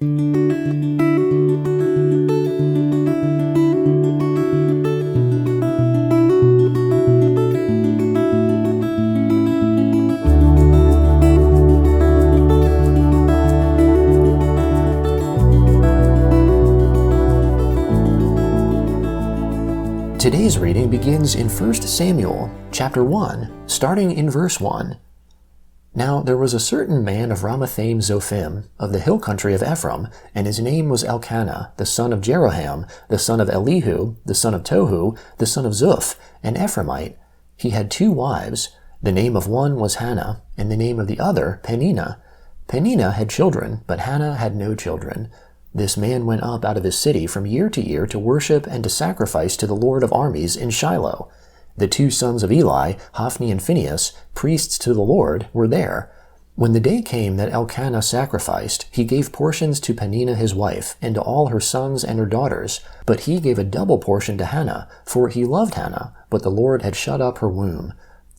Today's reading begins in 1 Samuel, chapter 1, starting in verse 1. Now there was a certain man of Ramathaim Zophim, of the hill country of Ephraim, and his name was Elkanah, the son of Jeroham, the son of Elihu, the son of Tohu, the son of Zuph, an Ephraimite. He had 2 wives. The name of one was Hannah, and the name of the other Peninnah. Peninnah had children, but Hannah had no children. This man went up out of his city from year to worship and to sacrifice to the Lord of armies in Shiloh. The 2 sons of Eli, Hophni and Phinehas, priests to the Lord, were there. When the day came that Elkanah sacrificed, he gave portions to Peninnah his wife, and to all her sons and her daughters. But he gave a double portion to Hannah, for he loved Hannah, but the Lord had shut up her womb.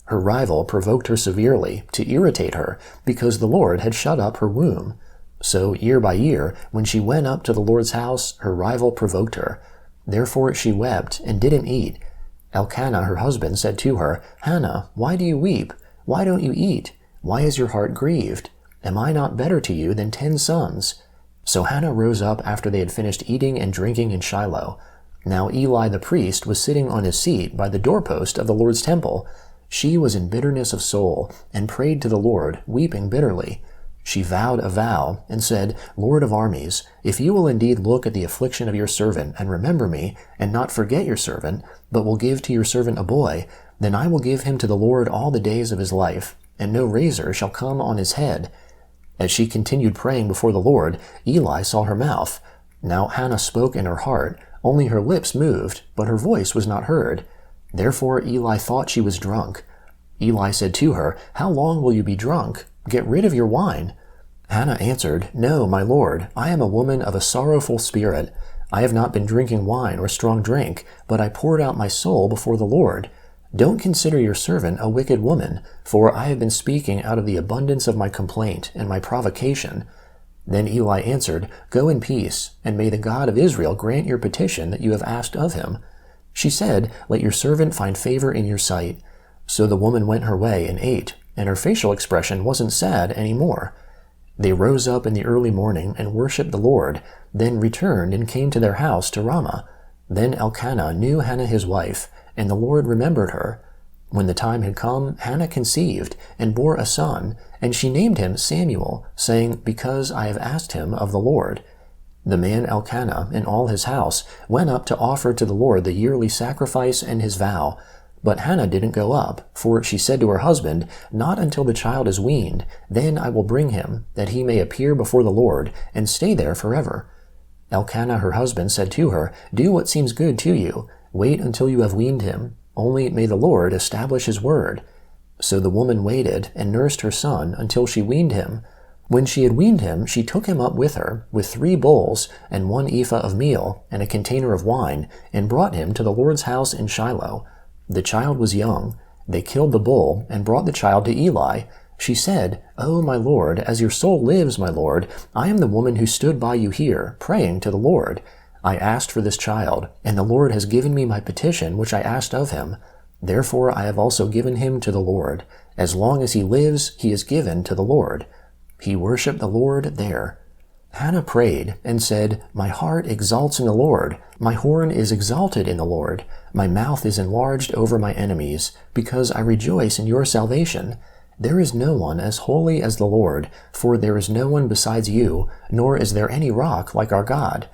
Her rival provoked her severely, to irritate her, because the Lord had shut up her womb. So year by year, when she went up to the Lord's house, her rival provoked her. Therefore she wept and didn't eat. Elkanah her husband said to her, Hannah, why do you weep? Why don't you eat? Why is your heart grieved? Am I not better to you than 10 sons? So Hannah rose up after they had finished eating and drinking in Shiloh. Now Eli the priest was sitting on his seat by the doorpost of the Lord's temple. She was in bitterness of soul, and prayed to the Lord, weeping bitterly. She vowed a vow, and said, Lord of armies, if you will indeed look at the affliction of your servant, and remember me, and not forget your servant, but will give to your servant a boy, then I will give him to the Lord all the days of his life, and no razor shall come on his head. As she continued praying before the Lord, Eli saw her mouth. Now Hannah spoke in her heart, only her lips moved, but her voice was not heard. Therefore Eli thought she was drunk. Eli said to her, How long will you be drunk? Get rid of your wine. Hannah answered, No, my lord, I am a woman of a sorrowful spirit. I have not been drinking wine or strong drink, but I poured out my soul before the Lord. Don't consider your servant a wicked woman, for I have been speaking out of the abundance of my complaint and my provocation. Then Eli answered, Go in peace, and may the God of Israel grant your petition that you have asked of him. She said, Let your servant find favor in your sight. So the woman went her way and ate, and her facial expression wasn't sad any more. They rose up in the early morning and worshipped the Lord, then returned and came to their house to Ramah. Then Elkanah knew Hannah his wife, and the Lord remembered her. When the time had come, Hannah conceived, and bore a son, and she named him Samuel, saying, Because I have asked him of the Lord. The man Elkanah and all his house went up to offer to the Lord the yearly sacrifice and his vow. But Hannah didn't go up, for she said to her husband, Not until the child is weaned, then I will bring him, that he may appear before the Lord, and stay there forever. Elkanah her husband said to her, Do what seems good to you. Wait until you have weaned him. Only may the Lord establish his word. So the woman waited, and nursed her son, until she weaned him. When she had weaned him, she took him up with her, with 3 bowls, and 1 ephah of meal, and a container of wine, and brought him to the Lord's house in Shiloh. The child was young. They killed the bull, and brought the child to Eli. She said, Oh, my lord, as your soul lives, my lord, I am the woman who stood by you here, praying to the Lord. I asked for this child, and the Lord has given me my petition which I asked of him. Therefore I have also given him to the Lord. As long as he lives, he is given to the Lord. He worshipped the Lord there. Hannah prayed and said, My heart exalts in the Lord. My horn is exalted in the Lord. My mouth is enlarged over my enemies, because I rejoice in your salvation. There is no one as holy as the Lord, for there is no one besides you, nor is there any rock like our God.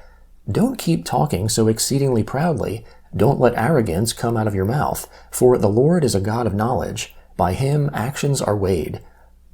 Don't keep talking so exceedingly proudly. Don't let arrogance come out of your mouth, for the Lord is a God of knowledge. By him actions are weighed.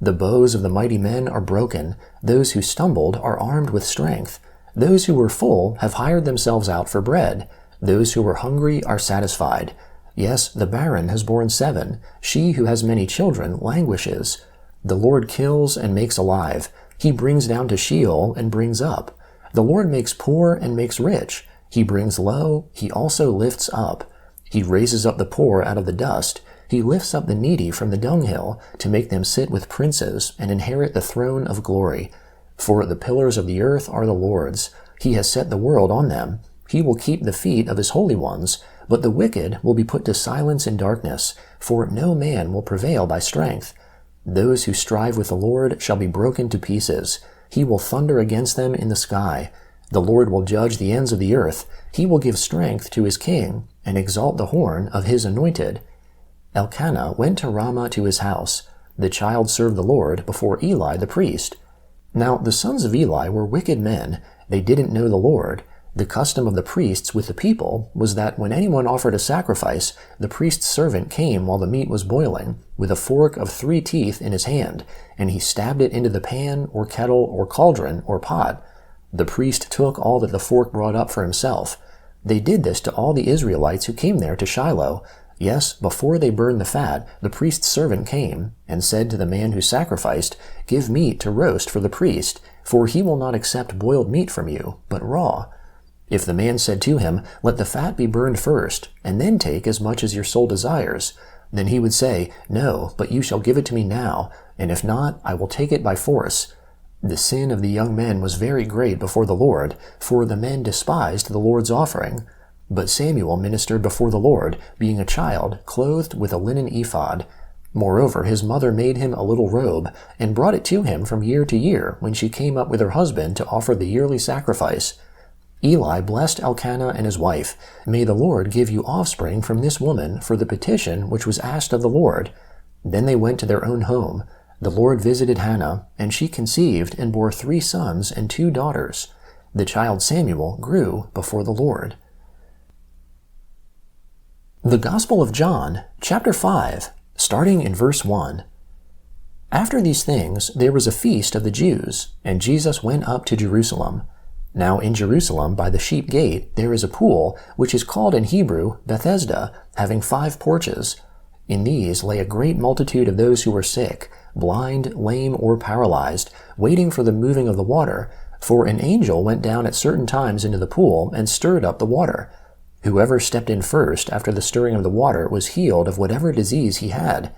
The bows of the mighty men are broken. Those who stumbled are armed with strength. Those who were full have hired themselves out for bread. Those who were hungry are satisfied. Yes, the barren has borne 7. She who has many children languishes. The Lord kills and makes alive. He brings down to Sheol and brings up. The Lord makes poor and makes rich. He brings low, he also lifts up. He raises up the poor out of the dust. He lifts up the needy from the dunghill to make them sit with princes and inherit the throne of glory. For the pillars of the earth are the Lord's. He has set the world on them. He will keep the feet of his holy ones, but the wicked will be put to silence in darkness, for no man will prevail by strength. Those who strive with the Lord shall be broken to pieces. He will thunder against them in the sky. The Lord will judge the ends of the earth. He will give strength to his king, and exalt the horn of his anointed. Elkanah went to Ramah to his house. The child served the Lord before Eli the priest. Now the sons of Eli were wicked men. They didn't know the Lord. The custom of the priests with the people was that when anyone offered a sacrifice, the priest's servant came while the meat was boiling, with a fork of 3 teeth in his hand, and he stabbed it into the pan or kettle or cauldron or pot. The priest took all that the fork brought up for himself. They did this to all the Israelites who came there to Shiloh. Yes, before they burned the fat, the priest's servant came and said to the man who sacrificed, "Give meat to roast for the priest, for he will not accept boiled meat from you, but raw." If the man said to him, "Let the fat be burned first, and then take as much as your soul desires," then he would say, "No, but you shall give it to me now, and if not, I will take it by force." The sin of the young men was very great before the Lord, for the men despised the Lord's offering. But Samuel ministered before the Lord, being a child, clothed with a linen ephod. Moreover, his mother made him a little robe, and brought it to him from year to year when she came up with her husband to offer the yearly sacrifice. Eli blessed Elkanah and his wife. "May the Lord give you offspring from this woman for the petition which was asked of the Lord." Then they went to their own home. The Lord visited Hannah, and she conceived and bore 3 sons and 2 daughters. The child Samuel grew before the Lord. The Gospel of John, chapter 5, starting in verse 1. After these things there was a feast of the Jews, and Jesus went up to Jerusalem. Now in Jerusalem by the sheep gate there is a pool, which is called in Hebrew Bethesda, having 5 porches. In these lay a great multitude of those who were sick, blind, lame, or paralyzed, waiting for the moving of the water. For an angel went down at certain times into the pool and stirred up the water. Whoever stepped in first after the stirring of the water was healed of whatever disease he had.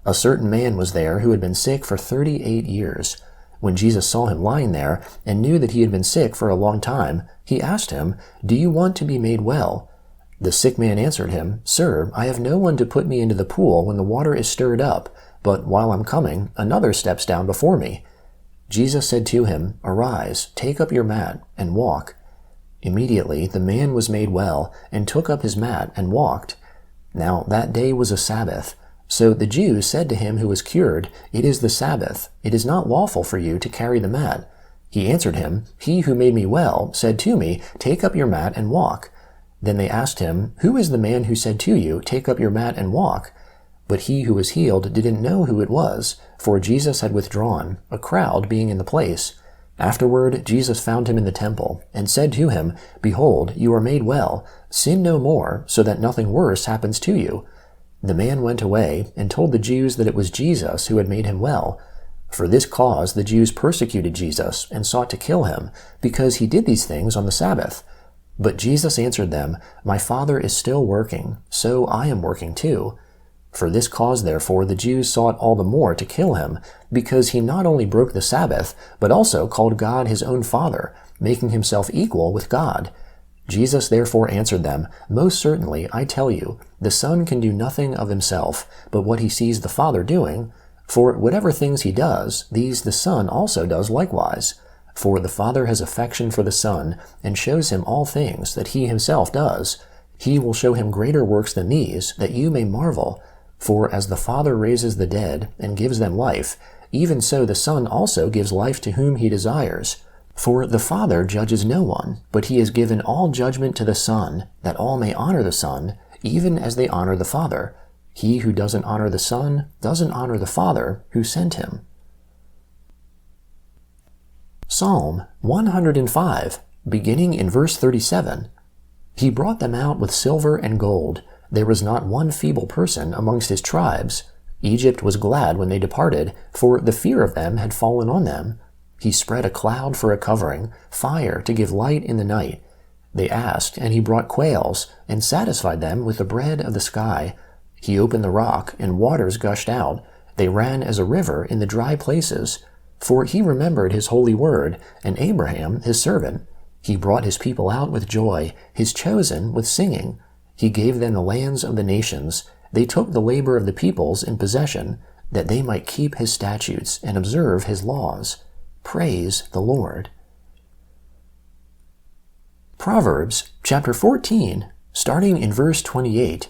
A certain man was there who had been sick for 38 years. When Jesus saw him lying there and knew that he had been sick for a long time, he asked him, "Do you want to be made well?" The sick man answered him, "Sir, I have no one to put me into the pool when the water is stirred up, but while I'm coming, another steps down before me." Jesus said to him, "Arise, take up your mat, and walk." Immediately the man was made well, and took up his mat and walked. Now that day was a Sabbath. So the Jews said to him who was cured, "It is the Sabbath. It is not lawful for you to carry the mat." He answered him, "He who made me well said to me, 'Take up your mat and walk.'" Then they asked him, "Who is the man who said to you, 'Take up your mat and walk'?" But he who was healed didn't know who it was, for Jesus had withdrawn, a crowd being in the place. Afterward Jesus found him in the temple, and said to him, "Behold, you are made well. Sin no more, so that nothing worse happens to you." The man went away, and told the Jews that it was Jesus who had made him well. For this cause the Jews persecuted Jesus, and sought to kill him, because he did these things on the Sabbath. But Jesus answered them, "My Father is still working, so I am working too." For this cause, therefore, the Jews sought all the more to kill him, because he not only broke the Sabbath, but also called God his own Father, making himself equal with God. Jesus therefore answered them, "Most certainly, I tell you, the Son can do nothing of himself, but what he sees the Father doing. For whatever things he does, these the Son also does likewise. For the Father has affection for the Son, and shows him all things that he himself does. He will show him greater works than these, that you may marvel. For as the Father raises the dead and gives them life, even so the Son also gives life to whom he desires. For the Father judges no one, but he has given all judgment to the Son, that all may honor the Son, even as they honor the Father. He who doesn't honor the Son doesn't honor the Father who sent him." Psalm 105, beginning in verse 37. He brought them out with silver and gold. There was not one feeble person amongst his tribes. Egypt was glad when they departed, for the fear of them had fallen on them. He spread a cloud for a covering, fire to give light in the night. They asked, and he brought quails, and satisfied them with the bread of the sky. He opened the rock, and waters gushed out. They ran as a river in the dry places. For he remembered his holy word, and Abraham his servant. He brought his people out with joy, his chosen with singing. He gave them the lands of the nations. They took the labor of the peoples in possession, that they might keep his statutes and observe his laws. Praise the Lord. Proverbs chapter 14, starting in verse 28.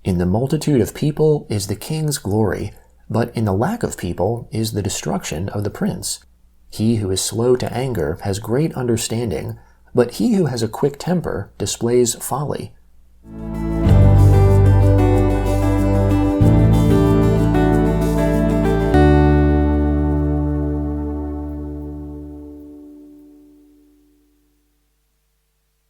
In the multitude of people is the king's glory, but in the lack of people is the destruction of the prince. He who is slow to anger has great understanding, but he who has a quick temper displays folly.